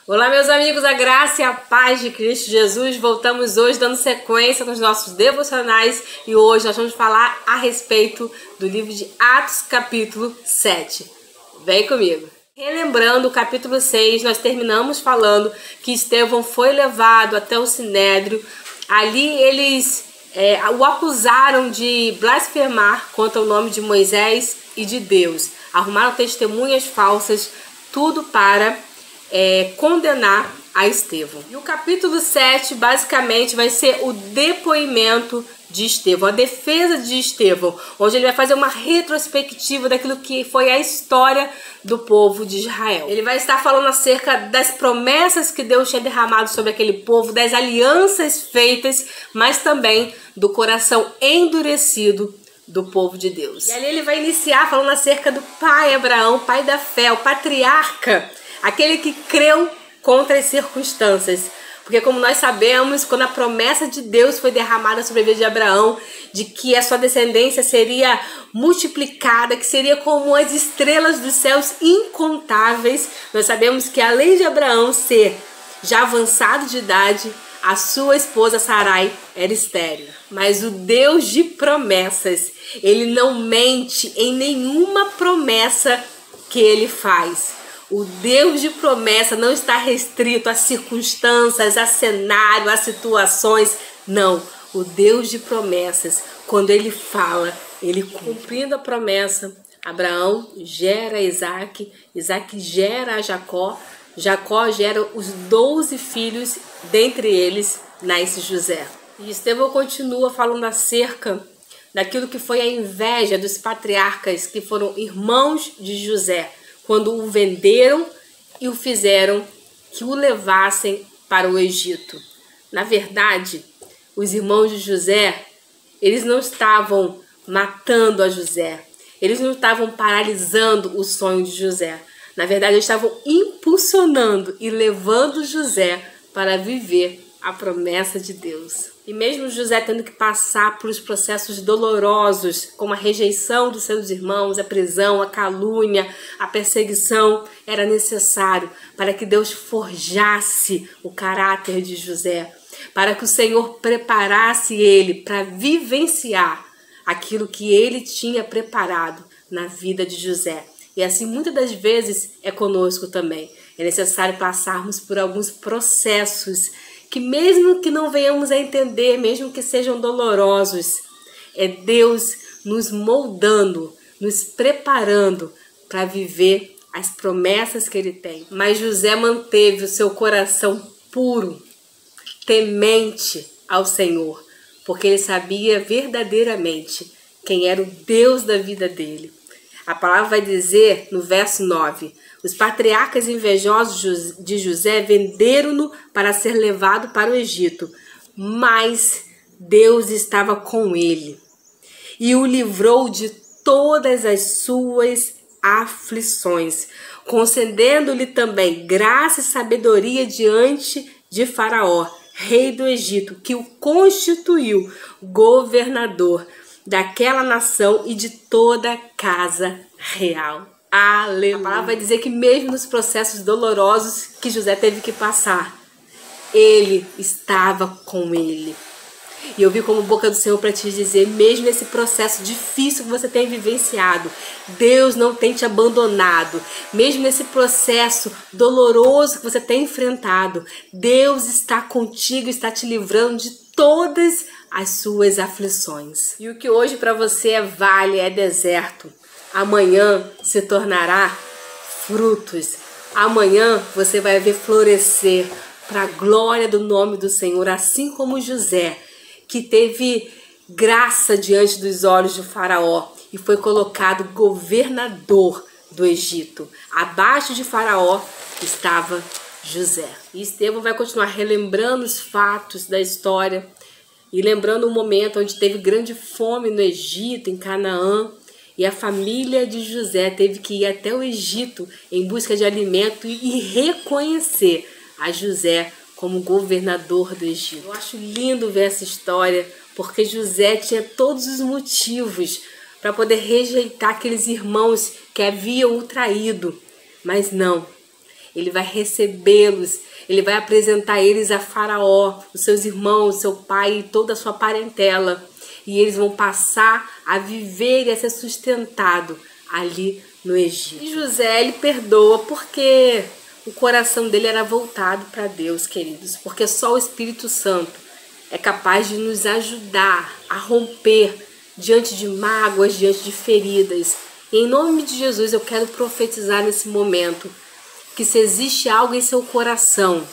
Olá, meus amigos, a graça e a paz de Cristo Jesus. Voltamos hoje dando sequência nos nossos devocionais e hoje nós vamos falar a respeito do livro de Atos, capítulo 7. Vem comigo. Relembrando o capítulo 6, nós terminamos falando que Estevão foi levado até o Sinédrio. Ali eles o acusaram de blasfemar contra o nome de Moisés e de Deus. Arrumaram testemunhas falsas, tudo para condenar a Estevão. E o capítulo 7 basicamente vai ser o depoimento de Estevão, a defesa de Estevão, onde ele vai fazer uma retrospectiva daquilo que foi a história do povo de Israel. Ele vai estar falando acerca das promessas que Deus tinha derramado sobre aquele povo, das alianças feitas, mas também do coração endurecido do povo de Deus. E ali ele vai iniciar falando acerca do pai Abraão, pai da fé, o patriarca, aquele que creu contra as circunstâncias. Porque como nós sabemos, quando a promessa de Deus foi derramada sobre a vida de Abraão, de que a sua descendência seria multiplicada, que seria como as estrelas dos céus incontáveis, nós sabemos que além de Abraão ser já avançado de idade, a sua esposa Sarai era estéril. Mas o Deus de promessas, ele não mente em nenhuma promessa que ele faz. O Deus de promessa não está restrito a circunstâncias, a cenário, a situações. Não. O Deus de promessas, quando ele fala, ele cumprindo a promessa. Abraão gera Isaac, Isaac gera a Jacó, Jacó gera os 12 filhos, dentre eles nasce José. E Estevão continua falando acerca daquilo que foi a inveja dos patriarcas, que foram irmãos de José, quando o venderam e o fizeram que o levassem para o Egito. Na verdade, os irmãos de José, eles não estavam matando a José, eles não estavam paralisando o sonho de José. Na verdade, eles estavam impulsionando e levando José para viver a promessa de Deus. E mesmo José tendo que passar por os processos dolorosos, como a rejeição dos seus irmãos, a prisão, a calúnia, a perseguição, era necessário para que Deus forjasse o caráter de José, para que o Senhor preparasse ele para vivenciar aquilo que ele tinha preparado na vida de José. E assim, muitas das vezes, é conosco também. É necessário passarmos por alguns processos que mesmo que não venhamos a entender, mesmo que sejam dolorosos, é Deus nos moldando, nos preparando para viver as promessas que Ele tem. Mas José manteve o seu coração puro, temente ao Senhor, porque ele sabia verdadeiramente quem era o Deus da vida dele. A palavra vai dizer no verso 9: os patriarcas invejosos de José venderam-no para ser levado para o Egito, mas Deus estava com ele e o livrou de todas as suas aflições, concedendo-lhe também graça e sabedoria diante de Faraó, rei do Egito, que o constituiu governador daquela nação e de toda a casa real. Aleluia. A palavra vai dizer que mesmo nos processos dolorosos que José teve que passar, ele estava com ele. E eu vi como boca do Senhor para te dizer, mesmo nesse processo difícil que você tem vivenciado, Deus não tem te abandonado. Mesmo nesse processo doloroso que você tem enfrentado, Deus está contigo, está te livrando de todas as suas aflições. E o que hoje para você é vale, é deserto, amanhã se tornará frutos. Amanhã você vai ver florescer para a glória do nome do Senhor, assim como José, que teve graça diante dos olhos de Faraó e foi colocado governador do Egito. Abaixo de Faraó estava José. E Estevão vai continuar relembrando os fatos da história e lembrando um momento onde teve grande fome no Egito, em Canaã, e a família de José teve que ir até o Egito em busca de alimento e reconhecer a José como governador do Egito. Eu acho lindo ver essa história, porque José tinha todos os motivos para poder rejeitar aqueles irmãos que haviam o traído. Mas não, ele vai recebê-los, ele vai apresentar eles a Faraó, os seus irmãos, seu pai e toda a sua parentela. E eles vão passar a viver e a ser sustentado ali no Egito. E José, ele perdoa porque o coração dele era voltado para Deus, queridos. Porque só o Espírito Santo é capaz de nos ajudar a romper diante de mágoas, diante de feridas. E em nome de Jesus eu quero profetizar nesse momento que se existe algo em seu coração,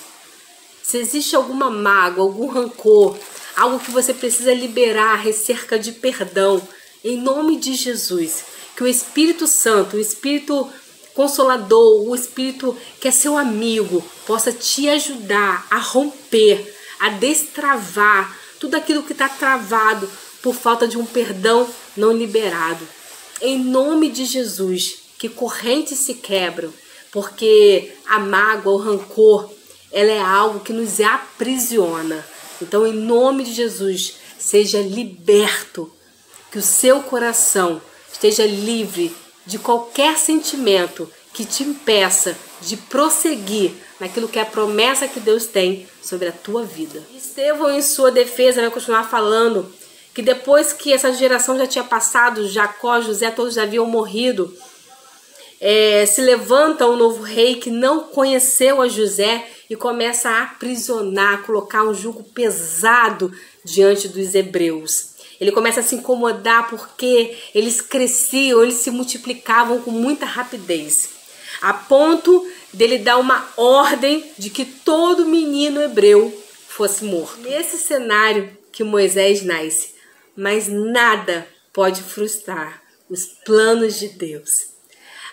se existe alguma mágoa, algum rancor, algo que você precisa liberar acerca de perdão, em nome de Jesus, que o Espírito Santo, o Espírito Consolador, o Espírito que é seu amigo, possa te ajudar a romper, a destravar tudo aquilo que está travado por falta de um perdão não liberado. Em nome de Jesus, que correntes se quebram, porque a mágoa, o rancor, ela é algo que nos aprisiona. Então, em nome de Jesus, seja liberto, que o seu coração esteja livre de qualquer sentimento que te impeça de prosseguir naquilo que é a promessa que Deus tem sobre a tua vida. Estevão, em sua defesa, vai continuar falando que depois que essa geração já tinha passado, Jacó, José, todos já haviam morrido, se levanta um novo rei que não conheceu a José e começa a aprisionar, a colocar um jugo pesado diante dos hebreus. Ele começa a se incomodar porque eles cresciam, eles se multiplicavam com muita rapidez, a ponto dele dar uma ordem de que todo menino hebreu fosse morto. Nesse cenário que Moisés nasce, mas nada pode frustrar os planos de Deus.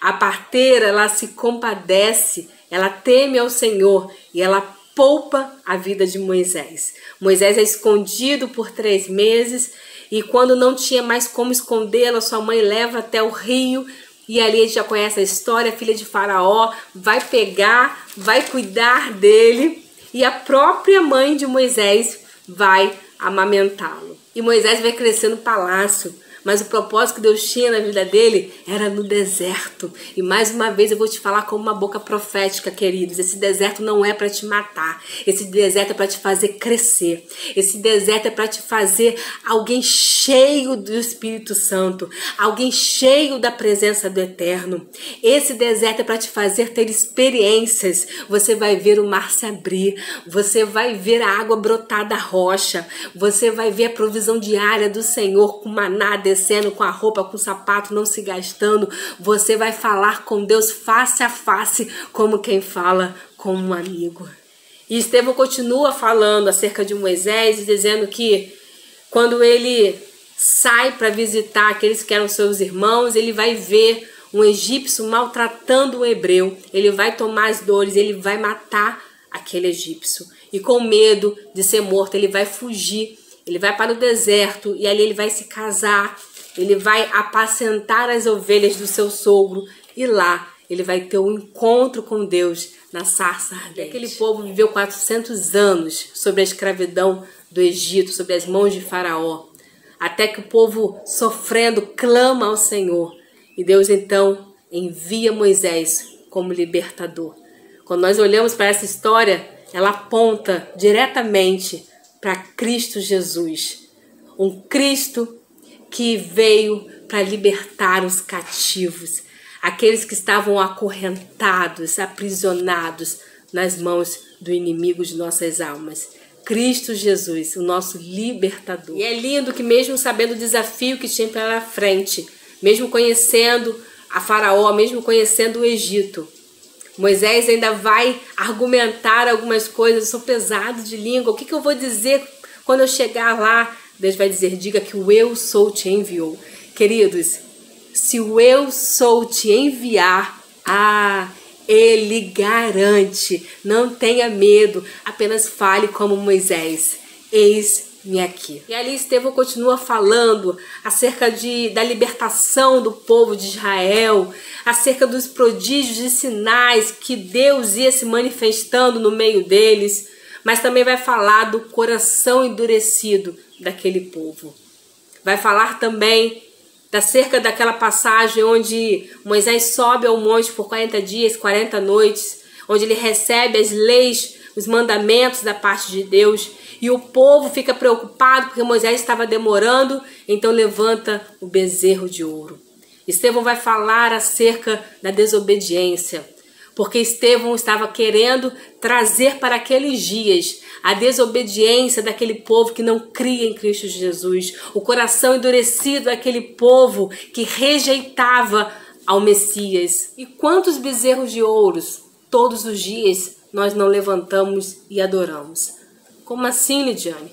A parteira, ela se compadece, ela teme ao Senhor e ela poupa a vida de Moisés. Moisés é escondido por 3 meses e quando não tinha mais como escondê-lo, sua mãe leva até o rio e ali a gente já conhece a história, a filha de Faraó vai pegar, vai cuidar dele e a própria mãe de Moisés vai amamentá-lo. E Moisés vai crescer no palácio, mas o propósito que Deus tinha na vida dele era no deserto. E mais uma vez eu vou te falar como uma boca profética, queridos. Esse deserto não é para te matar. Esse deserto é para te fazer crescer. Esse deserto é para te fazer alguém cheio do Espírito Santo. Alguém cheio da presença do Eterno. Esse deserto é para te fazer ter experiências. Você vai ver o mar se abrir. Você vai ver a água brotar da rocha. Você vai ver a provisão diária do Senhor com maná descendo, com a roupa, com o sapato, não se gastando. Você vai falar com Deus face a face, como quem fala com um amigo. E Estevão continua falando acerca de Moisés e dizendo que quando ele sai para visitar aqueles que eram seus irmãos, ele vai ver um egípcio maltratando um hebreu. Ele vai tomar as dores, ele vai matar aquele egípcio. E com medo de ser morto, ele vai fugir. Ele vai para o deserto e ali ele vai se casar, ele vai apacentar as ovelhas do seu sogro e lá ele vai ter um encontro com Deus na sarça ardente. Aquele povo viveu 400 anos sob a escravidão do Egito, sob as mãos de Faraó, até que o povo sofrendo clama ao Senhor e Deus então envia Moisés como libertador. Quando nós olhamos para essa história, ela aponta diretamente para Cristo Jesus, um Cristo que veio para libertar os cativos, aqueles que estavam acorrentados, aprisionados nas mãos do inimigo de nossas almas. Cristo Jesus, o nosso libertador. E é lindo que mesmo sabendo o desafio que tinha pela frente, mesmo conhecendo a Faraó, mesmo conhecendo o Egito, Moisés ainda vai argumentar algumas coisas. Eu sou pesado de língua. O que eu vou dizer quando eu chegar lá? Deus vai dizer, diga que o eu sou te enviou. Queridos, se o eu sou te enviar, ele garante. Não tenha medo, apenas fale como Moisés. Eis-me aqui. E ali Estevão continua falando acerca da libertação do povo de Israel, acerca dos prodígios e sinais que Deus ia se manifestando no meio deles, mas também vai falar do coração endurecido daquele povo. Vai falar também acerca daquela passagem onde Moisés sobe ao monte por 40 dias, 40 noites, onde ele recebe as leis, os mandamentos da parte de Deus, e o povo fica preocupado porque Moisés estava demorando, então levanta o bezerro de ouro. Estevão vai falar acerca da desobediência, porque Estevão estava querendo trazer para aqueles dias a desobediência daquele povo que não cria em Cristo Jesus, o coração endurecido daquele povo que rejeitava ao Messias. E quantos bezerros de ouros todos os dias nós não levantamos e adoramos? Como assim, Lidiane?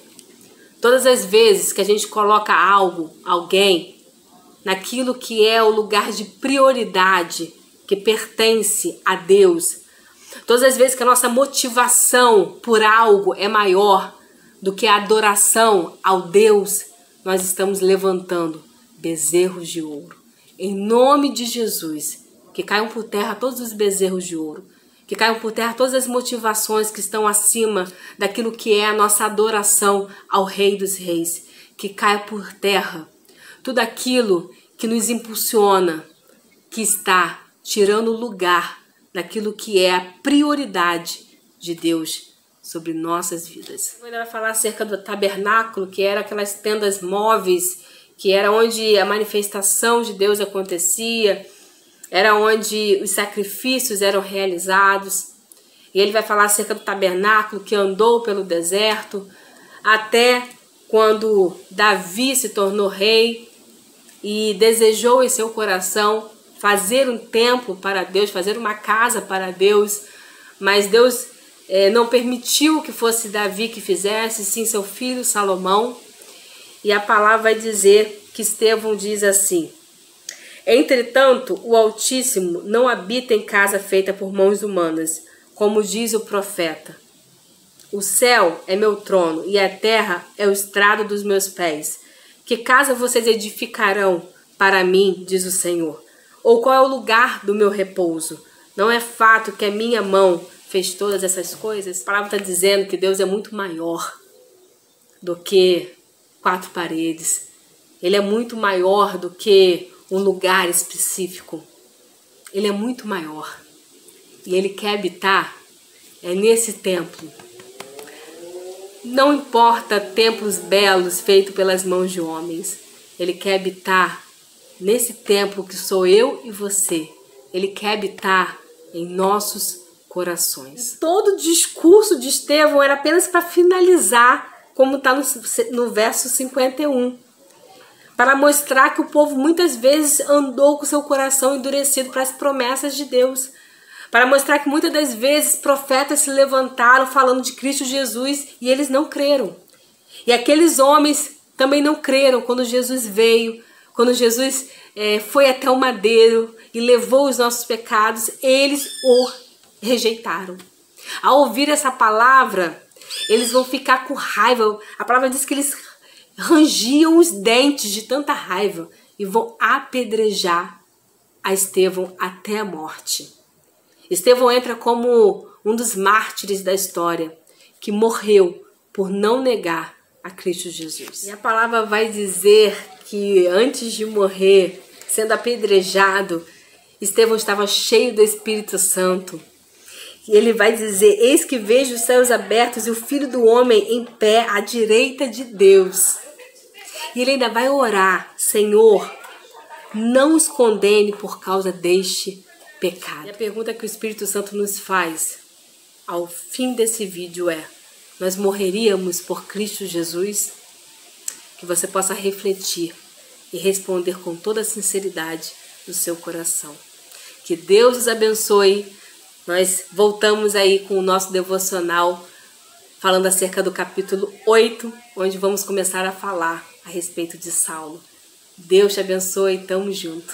Todas as vezes que a gente coloca algo, alguém, naquilo que é o lugar de prioridade que pertence a Deus, todas as vezes que a nossa motivação por algo é maior do que a adoração ao Deus, nós estamos levantando bezerros de ouro. Em nome de Jesus, que caiam por terra todos os bezerros de ouro, que caiam por terra todas as motivações que estão acima daquilo que é a nossa adoração ao Rei dos Reis, que caia por terra tudo aquilo que nos impulsiona, que está tirando o lugar daquilo que é a prioridade de Deus sobre nossas vidas. Ele vai falar acerca do tabernáculo, que era aquelas tendas móveis, que era onde a manifestação de Deus acontecia, era onde os sacrifícios eram realizados. E ele vai falar acerca do tabernáculo que andou pelo deserto, até quando Davi se tornou rei e desejou em seu coração fazer um templo para Deus, fazer uma casa para Deus, mas Deus não permitiu que fosse Davi que fizesse, sim seu filho Salomão. E a palavra vai dizer que Estevão diz assim: entretanto, o Altíssimo não habita em casa feita por mãos humanas, como diz o profeta. O céu é meu trono e a terra é o estrado dos meus pés. Que casa vocês edificarão para mim, diz o Senhor? Ou qual é o lugar do meu repouso? Não é fato que a minha mão fez todas essas coisas? A palavra está dizendo que Deus é muito maior do que 4 paredes. Ele é muito maior do que um lugar específico. Ele é muito maior. E Ele quer habitar nesse templo. Não importa templos belos feitos pelas mãos de homens. Ele quer habitar nesse templo que sou eu e você. Ele quer habitar em nossos corações. Todo o discurso de Estevão era apenas para finalizar, como está no verso 51. Para mostrar que o povo muitas vezes andou com seu coração endurecido para as promessas de Deus. Para mostrar que muitas das vezes profetas se levantaram falando de Cristo Jesus e eles não creram. E aqueles homens também não creram quando Jesus veio, quando Jesus foi até o madeiro e levou os nossos pecados, eles o rejeitaram. Ao ouvir essa palavra, eles vão ficar com raiva. A palavra diz que eles rangiam os dentes de tanta raiva e vão apedrejar a Estevão até a morte. Estevão entra como um dos mártires da história, que morreu por não negar a Cristo Jesus. E a palavra vai dizer que antes de morrer, sendo apedrejado, Estevão estava cheio do Espírito Santo. E ele vai dizer: eis que vejo os céus abertos e o Filho do Homem em pé à direita de Deus. E ele ainda vai orar: Senhor, não os condene por causa deste pecado. E a pergunta que o Espírito Santo nos faz ao fim desse vídeo é: nós morreríamos por Cristo Jesus? Que você possa refletir e responder com toda a sinceridade do seu coração. Que Deus os abençoe. Nós voltamos aí com o nosso devocional falando acerca do capítulo 8, onde vamos começar a falar a respeito de Saulo. Deus te abençoe, tamo junto.